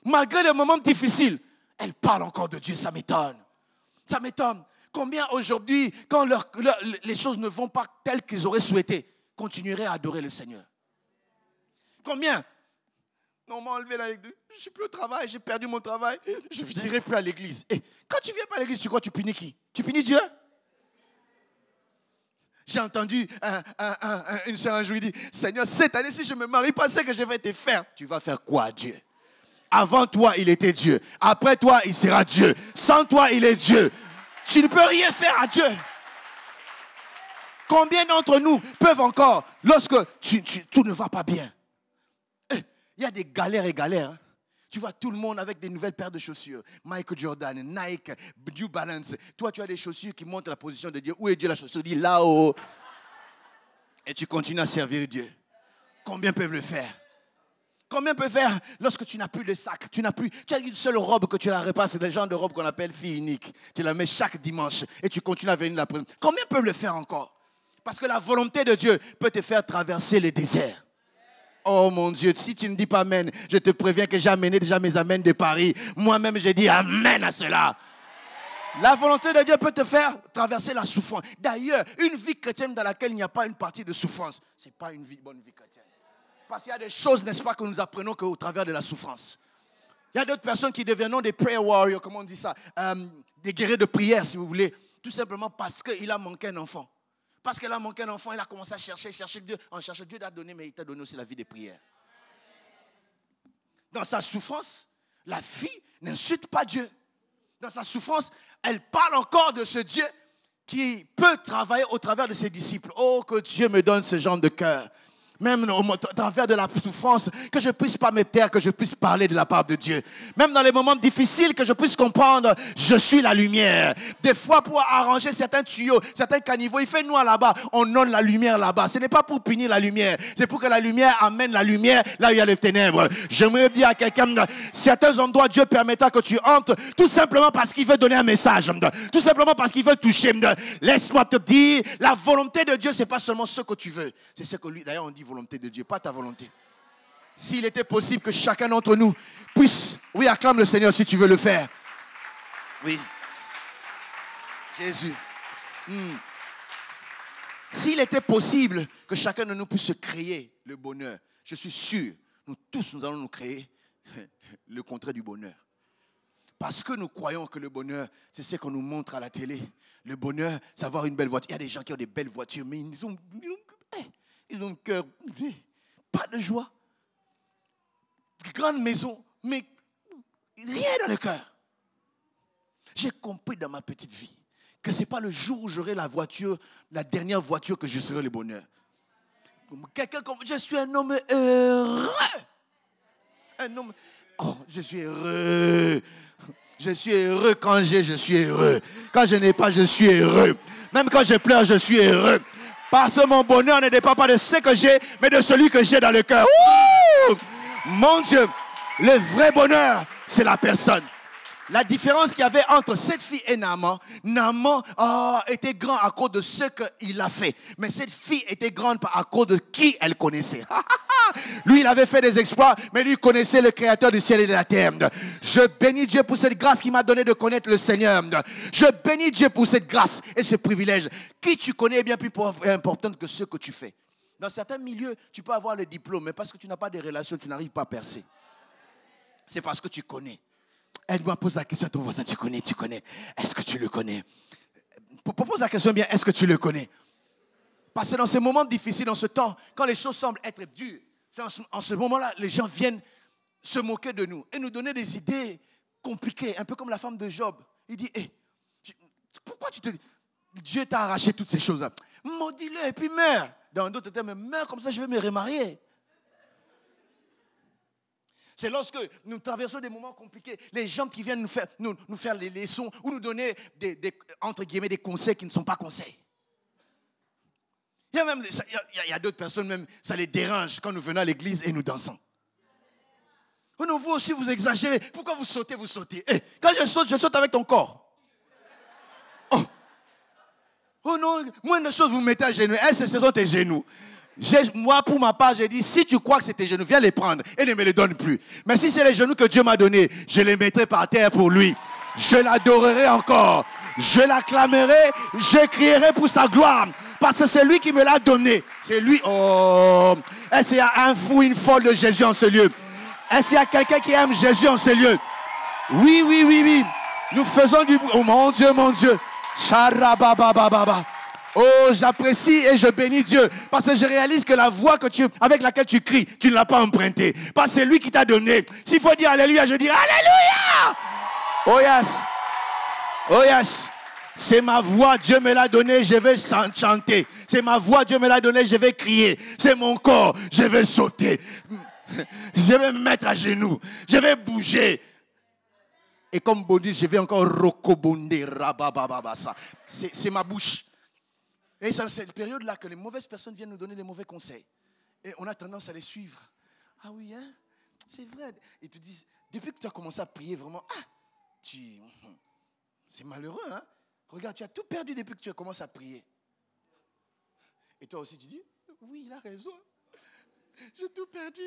S1: malgré les moments difficiles, elle parle encore de Dieu. Ça m'étonne. Ça m'étonne. Combien aujourd'hui, quand les choses ne vont pas telles qu'ils auraient souhaité, continueraient à adorer le Seigneur? Combien? Non, on m'a enlevé là, je ne suis plus au travail, j'ai perdu mon travail, je ne viendrai plus à l'église. Et quand tu ne viens pas à l'église, tu crois que tu punis qui? Tu punis Dieu? J'ai entendu une soeur un jour, il dit, Seigneur, cette année, si je ne me marie pas, c'est que je vais te faire. Tu vas faire quoi à Dieu? Avant toi, il était Dieu. Après toi, il sera Dieu. Sans toi, il est Dieu. Tu ne peux rien faire à Dieu. Combien d'entre nous peuvent encore, lorsque tout ne va pas bien, il y a des galères et galères. Hein. Tu vois tout le monde avec des nouvelles paires de chaussures. Michael Jordan, Nike, New Balance. Toi, tu as des chaussures qui montrent la position de Dieu. Où est Dieu? La chaussure dit là-haut. Et tu continues à servir Dieu. Combien peuvent le faire? Combien peuvent faire lorsque tu n'as plus de sac? Tu as une seule robe que tu la repasses. C'est le genre de robe qu'on appelle fille unique. Tu la mets chaque dimanche et tu continues à venir l'après-midi. Combien peuvent le faire encore? Parce que la volonté de Dieu peut te faire traverser les déserts. Oh mon Dieu, si tu ne dis pas amen, je te préviens que j'ai amené déjà mes amens de Paris. Moi-même, j'ai dit amen à cela. La volonté de Dieu peut te faire traverser la souffrance. D'ailleurs, une vie chrétienne dans laquelle il n'y a pas une partie de souffrance, ce n'est pas une bonne vie chrétienne. Parce qu'il y a des choses, n'est-ce pas, que nous apprenons qu'au travers de la souffrance. Il y a d'autres personnes qui deviennent des prayer warriors, comment on dit ça, des guerriers de prière, si vous voulez, tout simplement parce qu'il a manqué un enfant. Parce qu'elle a manqué un enfant, elle a commencé à chercher Dieu. En cherchant Dieu t'a donné, mais il t'a donné aussi la vie de prière. Dans sa souffrance, la fille n'insulte pas Dieu. Dans sa souffrance, elle parle encore de ce Dieu qui peut travailler au travers de ses disciples. Oh, que Dieu me donne ce genre de cœur. Même au travers de la souffrance, que je ne puisse pas me taire, que je puisse parler de la part de Dieu. Même dans les moments difficiles, que je puisse comprendre, je suis la lumière. Des fois, pour arranger certains tuyaux, certains caniveaux, il fait noir là-bas, on donne la lumière là-bas. Ce n'est pas pour punir la lumière, c'est pour que la lumière amène la lumière là où il y a les ténèbres. J'aimerais dire à quelqu'un, certains endroits, Dieu permettra que tu entres, tout simplement parce qu'il veut donner un message, tout simplement parce qu'il veut toucher. Laisse-moi te dire, la volonté de Dieu, ce n'est pas seulement ce que tu veux, c'est ce que lui, d'ailleurs on dit volonté de Dieu, pas ta volonté. S'il était possible que chacun d'entre nous puisse, oui, acclame le Seigneur si tu veux le faire. Oui. Jésus. S'il était possible que chacun de nous puisse se créer le bonheur, je suis sûr, nous tous, nous allons nous créer le contraire du bonheur. Parce que nous croyons que le bonheur, c'est ce qu'on nous montre à la télé. Le bonheur, c'est avoir une belle voiture. Il y a des gens qui ont des belles voitures, mais ils ont un cœur, pas de joie. Grande maison, mais rien dans le cœur. J'ai compris dans ma petite vie que ce n'est pas le jour où j'aurai la voiture, la dernière voiture, que je serai le bonheur. Quelqu'un comme je suis un homme heureux. Un homme, je suis heureux. Je suis heureux quand j'ai, je suis heureux. Quand je n'ai pas, je suis heureux. Même quand je pleure, je suis heureux. Parce que mon bonheur ne dépend pas de ce que j'ai, mais de celui que j'ai dans le cœur. Ouh! Mon Dieu, le vrai bonheur, c'est la personne. La différence qu'il y avait entre cette fille et Naaman, Naaman était grand à cause de ce qu'il a fait. Mais cette fille était grande à cause de qui elle connaissait. Lui, il avait fait des exploits, mais lui connaissait le Créateur du ciel et de la terre. Je bénis Dieu pour cette grâce qu'il m'a donnée de connaître le Seigneur. Je bénis Dieu pour cette grâce et ce privilège. Qui tu connais est bien plus important que ce que tu fais. Dans certains milieux, tu peux avoir le diplôme, mais parce que tu n'as pas de relations, tu n'arrives pas à percer. C'est parce que tu connais. Aide-moi, pose la question à ton voisin, tu connais. Est-ce que tu le connais? Pose la question bien, est-ce que tu le connais? Parce que dans ces moments difficiles, dans ce temps, quand les choses semblent être dures, en ce moment-là, les gens viennent se moquer de nous et nous donner des idées compliquées, un peu comme la femme de Job. Il dit, pourquoi Dieu t'a arraché toutes ces choses-là? Maudis-le et puis meurs. Dans d'autres termes, meurs comme ça, je vais me remarier. C'est lorsque nous traversons des moments compliqués, les gens qui viennent nous faire les leçons ou nous donner entre guillemets, des conseils qui ne sont pas conseils. Il y a d'autres personnes, même, ça les dérange quand nous venons à l'église et nous dansons. Non, vous aussi, vous exagérez. Pourquoi vous sautez? Quand je saute avec ton corps. Oh non, moins de choses vous mettez à genoux. Ce sont tes genoux. Moi, pour ma part, j'ai dit, si tu crois que c'est tes genoux, viens les prendre et ne me les donne plus. Mais si c'est les genoux que Dieu m'a donnés, je les mettrai par terre pour lui. Je l'adorerai encore. Je l'acclamerai, je crierai pour sa gloire. Parce que c'est lui qui me l'a donné. C'est lui. Est-ce qu'il y a un fou, une folle de Jésus en ce lieu? Est-ce qu'il y a quelqu'un qui aime Jésus en ce lieu? Oui. Nous faisons du... Oh mon Dieu. Charababababa. Oh, j'apprécie et je bénis Dieu. Parce que je réalise que la voix avec laquelle tu cries, tu ne l'as pas empruntée. Parce que c'est lui qui t'a donné. S'il faut dire Alléluia, je dis Alléluia. Oh yes. C'est ma voix, Dieu me l'a donnée, je vais chanter. C'est ma voix, Dieu me l'a donnée, je vais crier. C'est mon corps, je vais sauter. Je vais me mettre à genoux. Je vais bouger. Et comme Bodhi, je vais encore rokobonde, rabababasa. C'est ma bouche. Et c'est dans cette période-là que les mauvaises personnes viennent nous donner des mauvais conseils. Et on a tendance à les suivre. Ah oui, hein? C'est vrai. Ils te disent, depuis que tu as commencé à prier vraiment, c'est malheureux, hein? Regarde, tu as tout perdu depuis que tu as commencé à prier. Et toi aussi, tu dis, oui, il a raison. J'ai tout perdu.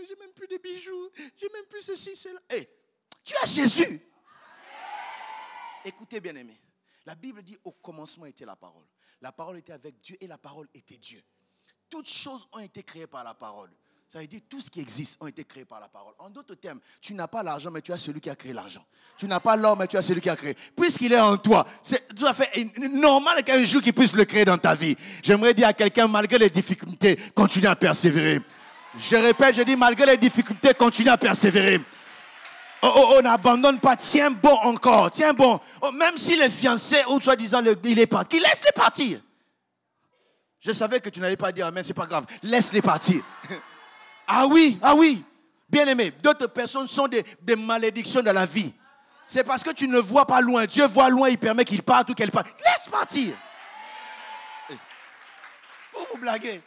S1: J'ai même plus de bijoux. J'ai même plus ceci, cela. Tu as Jésus. Écoutez, bien-aimés. La Bible dit, au commencement était la parole. La parole était avec Dieu et la parole était Dieu. Toutes choses ont été créées par la parole. Ça veut dire tout ce qui existe ont été créés par la parole. En d'autres termes, tu n'as pas l'argent, mais tu as celui qui a créé l'argent. Tu n'as pas l'or, mais tu as celui qui a créé. Puisqu'il est en toi, c'est tout à fait normal qu'un jour qu'il puisse le créer dans ta vie. J'aimerais dire à quelqu'un, malgré les difficultés, continue à persévérer. Je répète, je dis, malgré les difficultés, continue à persévérer. On n'abandonne pas, tiens bon encore, tiens bon. Même si les fiancés, ou soi-disant, il est parti, laisse-les partir. Je savais que tu n'allais pas dire amen, c'est pas grave. Laisse-les partir. Ah oui. Bien aimé, d'autres personnes sont des malédictions dans la vie. C'est parce que tu ne vois pas loin. Dieu voit loin, il permet qu'il parte ou qu'elle parte. Laisse partir. Vous blaguez.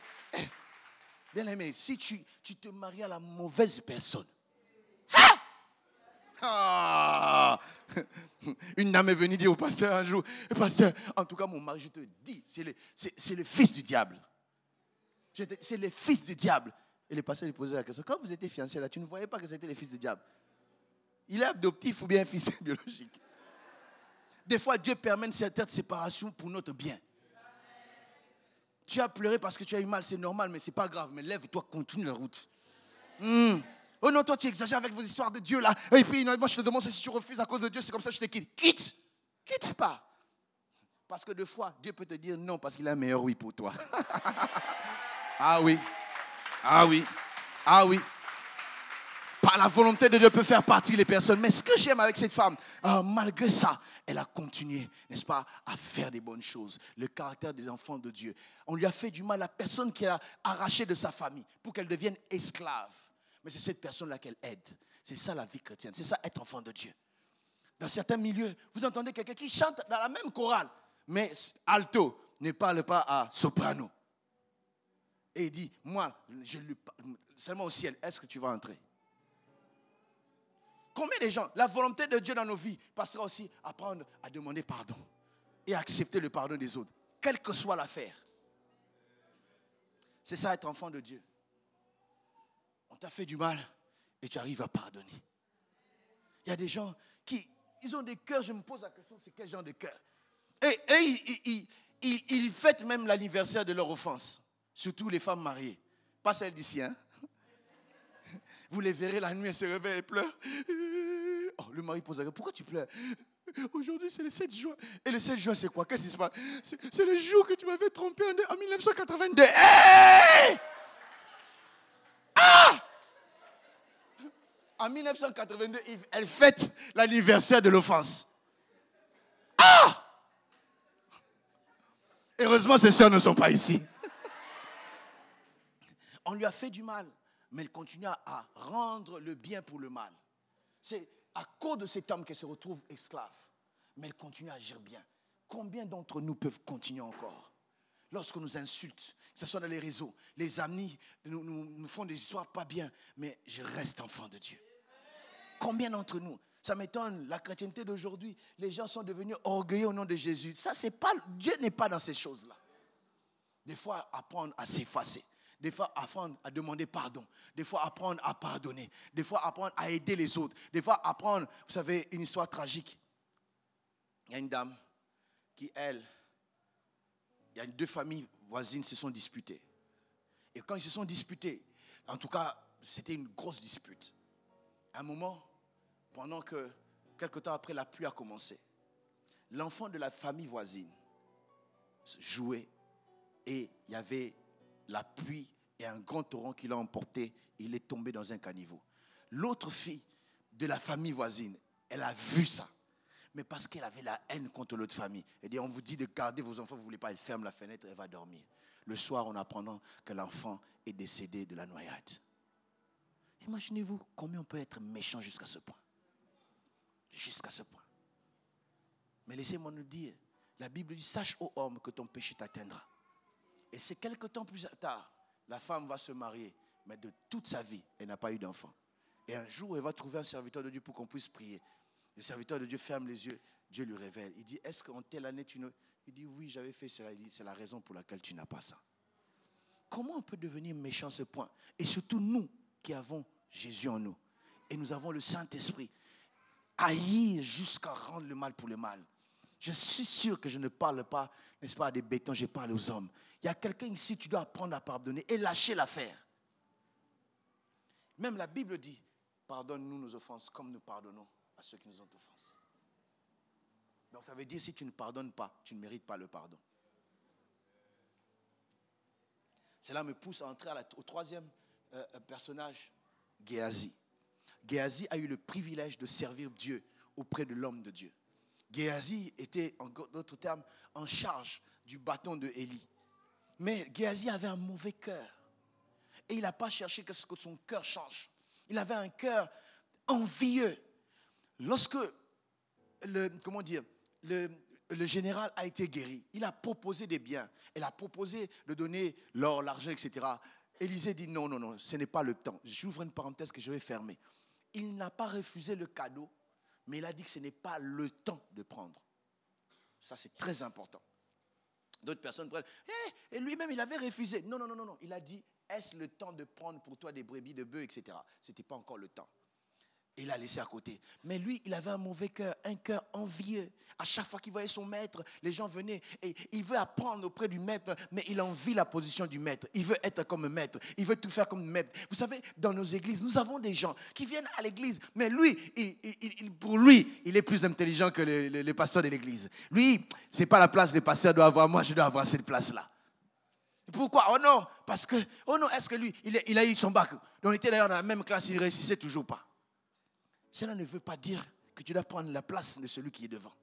S1: Bien aimé, si tu te maries à la mauvaise personne. Une dame est venue dire au pasteur un jour, pasteur, en tout cas mon mari, je te dis, c'est le fils du diable. C'est le fils du diable. Et le pasteur lui posait la question, quand vous étiez fiancés là, tu ne voyais pas que c'était le fils du diable? Il est adoptif ou bien un fils biologique? Des fois, Dieu permet une certaine séparation pour notre bien. Tu as pleuré parce que tu as eu mal, c'est normal, mais ce n'est pas grave. Mais lève-toi, continue la route. Oh non, toi tu exagères avec vos histoires de Dieu là. Et puis moi je te demande si tu refuses à cause de Dieu, c'est comme ça que je te quitte. Quitte pas. Parce que des fois, Dieu peut te dire non parce qu'il a un meilleur oui pour toi. Ah oui. Par la volonté de Dieu peut faire partir les personnes. Mais ce que j'aime avec cette femme, malgré ça, elle a continué, n'est-ce pas, à faire des bonnes choses. Le caractère des enfants de Dieu. On lui a fait du mal à la personne qui a arraché de sa famille pour qu'elle devienne esclave. Mais c'est cette personne-là qu'elle aide. C'est ça la vie chrétienne. C'est ça être enfant de Dieu. Dans certains milieux, vous entendez quelqu'un qui chante dans la même chorale, mais alto, ne parle pas à soprano. Et il dit, moi, je lui parle seulement au ciel. Est-ce que tu vas entrer? Combien de gens, la volonté de Dieu dans nos vies passera aussi à apprendre à demander pardon et à accepter le pardon des autres, quelle que soit l'affaire. C'est ça être enfant de Dieu. On t'a fait du mal et tu arrives à pardonner. Il y a des gens qui, ils ont des cœurs, je me pose la question, c'est quel genre de cœur? Et ils fêtent même l'anniversaire de leur offense, surtout les femmes mariées, pas celles d'ici, hein? Vous les verrez la nuit, elles se réveillent et pleurent. Oh, le mari pose la question, pourquoi tu pleures? Aujourd'hui, c'est le 7 juin. Et le 7 juin, c'est quoi? Qu'est-ce qui se passe? C'est le jour que tu m'avais trompé en 1982. Hey! En 1982, elle fête l'anniversaire de l'offense. Heureusement, ces sœurs ne sont pas ici. On lui a fait du mal, mais elle continue à rendre le bien pour le mal. C'est à cause de cet homme qu'elle se retrouve esclave. Mais elle continue à agir bien. Combien d'entre nous peuvent continuer encore? Lorsqu'on nous insulte, que ce soit dans les réseaux, les amis nous font des histoires pas bien, mais je reste enfant de Dieu. Combien d'entre nous? Ça m'étonne, la chrétienté d'aujourd'hui, les gens sont devenus orgueilleux au nom de Jésus. Ça, c'est pas, Dieu n'est pas dans ces choses-là. Des fois, apprendre à s'effacer. Des fois, apprendre à demander pardon. Des fois, apprendre à pardonner. Des fois, apprendre à aider les autres. Des fois, apprendre, vous savez, une histoire tragique. Il y a une dame qui, elle, il y a deux familles voisines qui se sont disputées. Et quand ils se sont disputés, en tout cas, c'était une grosse dispute. À un moment, pendant que, quelque temps après, la pluie a commencé, l'enfant de la famille voisine jouait et il y avait la pluie et un grand torrent qui l'a emporté. Il est tombé dans un caniveau. L'autre fille de la famille voisine, elle a vu ça. Mais parce qu'elle avait la haine contre l'autre famille. Elle dit, on vous dit de garder vos enfants, vous ne voulez pas, elle ferme la fenêtre, elle va dormir. Le soir, on apprend que l'enfant est décédé de la noyade. Imaginez-vous combien on peut être méchant jusqu'à ce point. Jusqu'à ce point. Mais laissez-moi nous dire, la Bible dit, sache ô homme que ton péché t'atteindra. Et c'est quelque temps plus tard, la femme va se marier, mais de toute sa vie, elle n'a pas eu d'enfant. Et un jour, elle va trouver un serviteur de Dieu pour qu'on puisse prier. Le serviteur de Dieu ferme les yeux, Dieu lui révèle. Il dit, est-ce qu'en telle année tu ne... Il dit, oui, j'avais fait cela. Il dit, c'est la raison pour laquelle tu n'as pas ça. Comment on peut devenir méchant à ce point? Et surtout nous qui avons Jésus en nous. Et nous avons le Saint-Esprit. Haïr jusqu'à rendre le mal pour le mal. Je suis sûr que je ne parle pas, n'est-ce pas, à des bétons, je parle aux hommes. Il y a quelqu'un ici, tu dois apprendre à pardonner et lâcher l'affaire. Même la Bible dit, pardonne-nous nos offenses comme nous pardonnons à ceux qui nous ont offensés. Donc ça veut dire, si tu ne pardonnes pas, tu ne mérites pas le pardon. Cela me pousse à entrer au troisième personnage, Géasi. Géasi a eu le privilège de servir Dieu auprès de l'homme de Dieu. Géasi était, en d'autres termes, en charge du bâton de Élie. Mais Géasi avait un mauvais cœur. Et il n'a pas cherché que son cœur change. Il avait un cœur envieux. Lorsque le général a été guéri, il a proposé des biens. Il a proposé de donner l'or, l'argent, etc. Élisée dit non, ce n'est pas le temps. J'ouvre une parenthèse que je vais fermer. Il n'a pas refusé le cadeau, mais il a dit que ce n'est pas le temps de prendre. Ça, c'est très important. D'autres personnes prennent. Et lui-même, il avait refusé. Non. Il a dit, est-ce le temps de prendre pour toi des brebis, de bœufs, etc. Ce n'était pas encore le temps. Il l'a laissé à côté. Mais lui, il avait un mauvais cœur, un cœur envieux. À chaque fois qu'il voyait son maître, les gens venaient et il veut apprendre auprès du maître, mais il envie la position du maître. Il veut être comme un maître. Il veut tout faire comme un maître. Vous savez, dans nos églises, nous avons des gens qui viennent à l'église, mais lui, pour lui, il est plus intelligent que les pasteurs de l'église. Lui, ce n'est pas la place que les pasteurs doivent avoir. Moi, je dois avoir cette place-là. Pourquoi? Oh non, parce que, oh non, est-ce que lui, il a eu son bac? On était d'ailleurs dans la même classe, il ne réussissait toujours pas. Cela ne veut pas dire que tu dois prendre la place de celui qui est devant.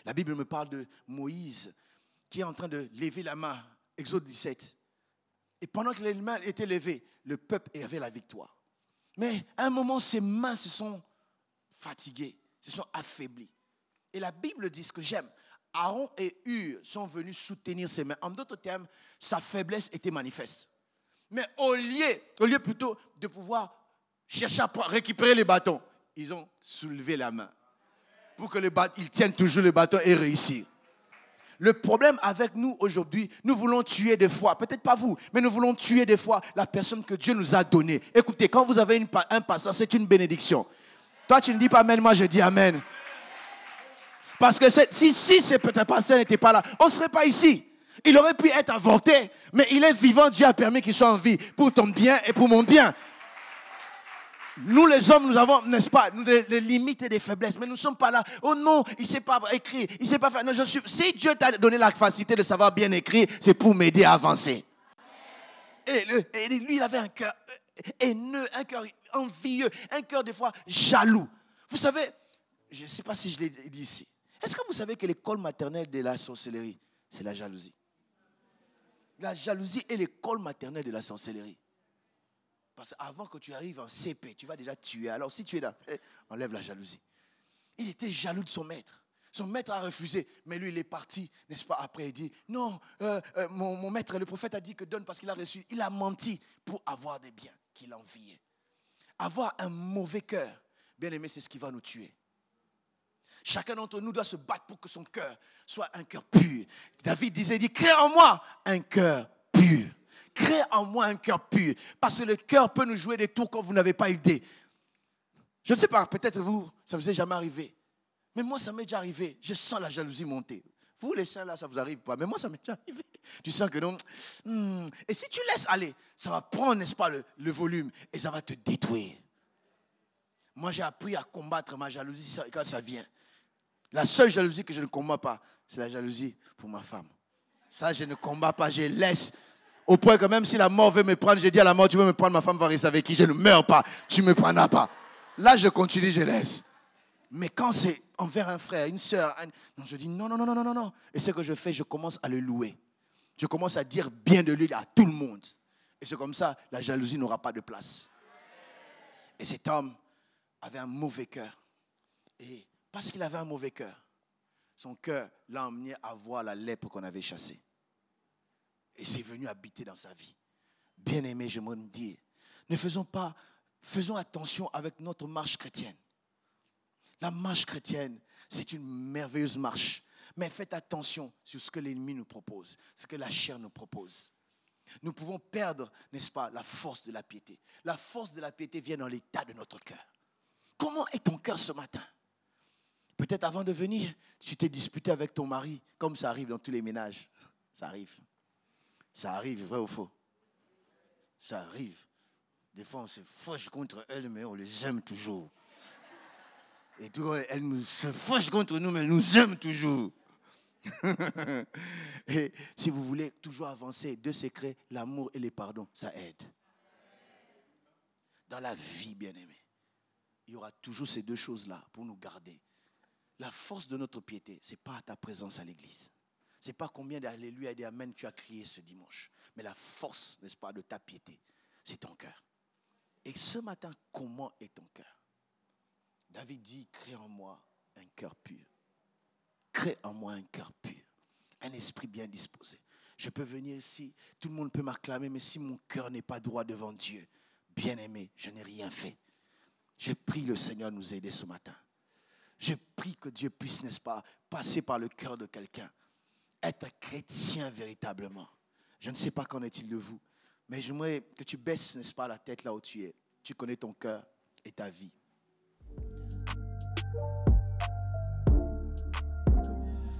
S1: La Bible me parle de Moïse qui est en train de lever la main, Exode 17. Et pendant que les mains étaient levées, le peuple avait la victoire. Mais à un moment, ses mains se sont fatiguées, se sont affaiblies. Et la Bible dit ce que j'aime. Aaron et Hur sont venus soutenir ses mains. En d'autres termes, sa faiblesse était manifeste. Mais au lieu plutôt de pouvoir chercher à récupérer les bâtons, ils ont soulevé la main pour que ils tiennent toujours le bâton et réussir. Le problème avec nous aujourd'hui, nous voulons tuer des fois, peut-être pas vous, mais nous voulons tuer des fois la personne que Dieu nous a donnée. Écoutez, quand vous avez un pasteur, c'est une bénédiction. Toi, tu ne dis pas amen, moi je dis amen. Parce que si ce pasteur n'était pas là, on ne serait pas ici. Il aurait pu être avorté, mais il est vivant, Dieu a permis qu'il soit en vie pour ton bien et pour mon bien. Nous les hommes, nous avons, n'est-ce pas, des limites et des faiblesses, mais nous ne sommes pas là. Oh non, il ne sait pas écrire, il ne sait pas faire. Non, si Dieu t'a donné la capacité de savoir bien écrire, c'est pour m'aider à avancer. Et lui, il avait un cœur haineux, un cœur envieux, un cœur des fois jaloux. Vous savez, je ne sais pas si je l'ai dit ici. Est-ce que vous savez que l'école maternelle de la sorcellerie, c'est la jalousie? La jalousie est l'école maternelle de la sorcellerie. Parce qu'avant que tu arrives en CP, tu vas déjà tuer. Alors si tu es là, enlève la jalousie. Il était jaloux de son maître. Son maître a refusé, mais lui il est parti, n'est-ce pas? Après il dit, non, mon maître, le prophète a dit que donne parce qu'il a reçu. Il a menti pour avoir des biens qu'il enviait. Avoir un mauvais cœur, bien aimé, c'est ce qui va nous tuer. Chacun d'entre nous doit se battre pour que son cœur soit un cœur pur. David disait, crée en moi un cœur pur. Crée en moi un cœur pur. Parce que le cœur peut nous jouer des tours quand vous n'avez pas idée. Je ne sais pas, peut-être vous, ça ne vous est jamais arrivé. Mais moi, ça m'est déjà arrivé. Je sens la jalousie monter. Vous, les saints, là, ça ne vous arrive pas. Mais moi, ça m'est déjà arrivé. Tu sens que non. Et si tu laisses aller, ça va prendre, n'est-ce pas, le volume. Et ça va te détruire. Moi, j'ai appris à combattre ma jalousie quand ça vient. La seule jalousie que je ne combats pas, c'est la jalousie pour ma femme. Ça, je ne combats pas, je laisse. Au point que même si la mort veut me prendre, je dis à la mort, tu veux me prendre, ma femme va rester avec qui? Je ne meurs pas, tu ne me prendras pas. Là, je continue, je laisse. Mais quand c'est envers un frère, une soeur, non, je dis non. Et ce que je fais, je commence à le louer. Je commence à dire bien de lui à tout le monde. Et c'est comme ça, la jalousie n'aura pas de place. Et cet homme avait un mauvais cœur. Et parce qu'il avait un mauvais cœur, son cœur l'a emmené à voir la lèpre qu'on avait chassée. Et c'est venu habiter dans sa vie. Bien-aimé, je me dis, faisons attention avec notre marche chrétienne. La marche chrétienne, c'est une merveilleuse marche. Mais faites attention sur ce que l'ennemi nous propose, ce que la chair nous propose. Nous pouvons perdre, n'est-ce pas, la force de la piété. La force de la piété vient dans l'état de notre cœur. Comment est ton cœur ce matin? Peut-être avant de venir, tu t'es disputé avec ton mari, comme ça arrive dans tous les ménages. Ça arrive. Ça arrive, vrai ou faux? Ça arrive. Des fois, on se fâche contre elles, mais on les aime toujours. Et tout, elles se fâchent contre nous, mais elles nous aiment toujours. Et si vous voulez toujours avancer, deux secrets, l'amour et les pardons, ça aide. Dans la vie, bien-aimé, il y aura toujours ces deux choses-là pour nous garder. La force de notre piété, ce n'est pas ta présence à l'église. Ce n'est pas combien d'alléluia et d'amen tu as crié ce dimanche. Mais la force, n'est-ce pas, de ta piété, c'est ton cœur. Et ce matin, comment est ton cœur? David dit, crée en moi un cœur pur. Crée en moi un cœur pur. Un esprit bien disposé. Je peux venir ici, tout le monde peut m'acclamer, mais si mon cœur n'est pas droit devant Dieu, bien aimé, je n'ai rien fait. Je prie le Seigneur de nous aider ce matin. Je prie que Dieu puisse, n'est-ce pas, passer par le cœur de quelqu'un. Être chrétien véritablement. Je ne sais pas qu'en est-il de vous, mais j'aimerais que tu baisses, n'est-ce pas, la tête là où tu es. Tu connais ton cœur et ta vie.